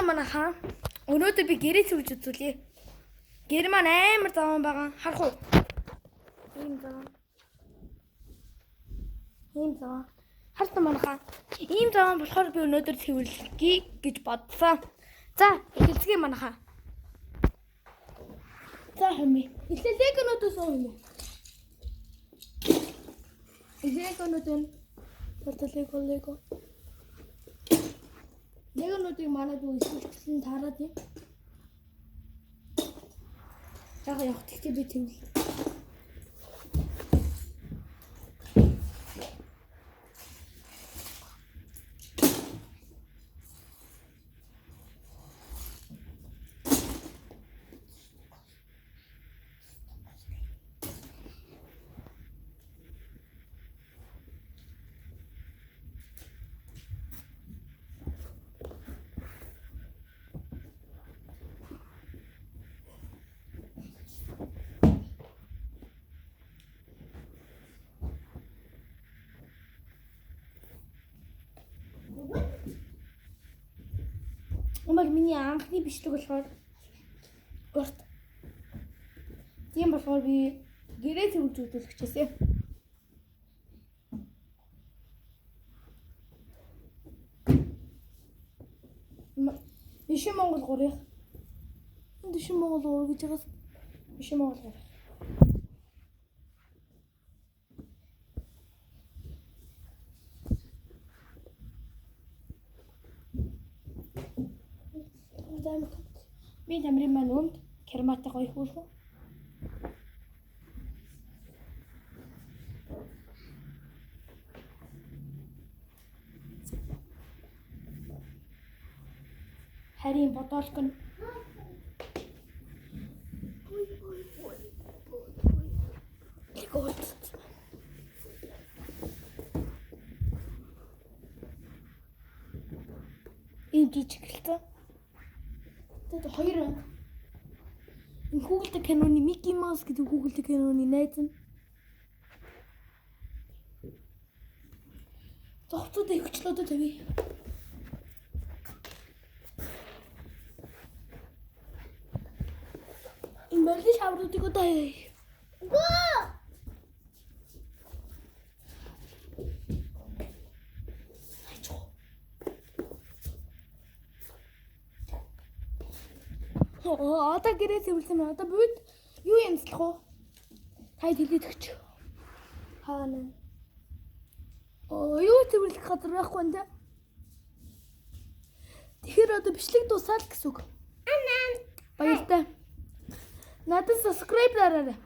манайхаа өнөөдөр би гэрээ цэвэрж үзүүлье. Гэр маань амар заван байгаа. Харах уу? Ийм заван. Ийм заван. Харсан манайхаа. Ийм заван болохоор би өнөөдөр цэвэрлэе гэж бодсон. За, эхэлцгээе манайхаа. За хэмээ. Эхлээ легонуудаас уу. Легонууд нь лего. Легонуудыг манайд үйлчлэн таараад юм. Яг тэгтээ би тэгвэл. Умбал миний анхны бичлэг болохоор урт. Тийм болохоор би гэрээ цэвэрж үзүүлэх гэжээ. Бишин Монгол 3. Бишин Монгол 3 гэж байгаас Бишин Монгол 3. Би тамирын маань өнд керматай гоё хөрхөө. Харин бодолк нь ийм жижигэлтэй. Тэгээд хоёр энэ хүүхэлдэд киноны Mickey Mouse гэдэг хүүхэлдэд киноны найз нь зогцоод өвчлөөдөө тавья. Энэ мөрлийн шавруудыг одоо одоо гэрээ цэвэрлсэн байна. Одоо бүгд юу юмслах уу? Тайд хэлээд өгч. Хаана? Юу цэвэрлэх газар байхгүй энэ. Тэгэхээр одоо бичлэг дуусаад гэсэн үг. Баяртай. Надад subscribe дараарай.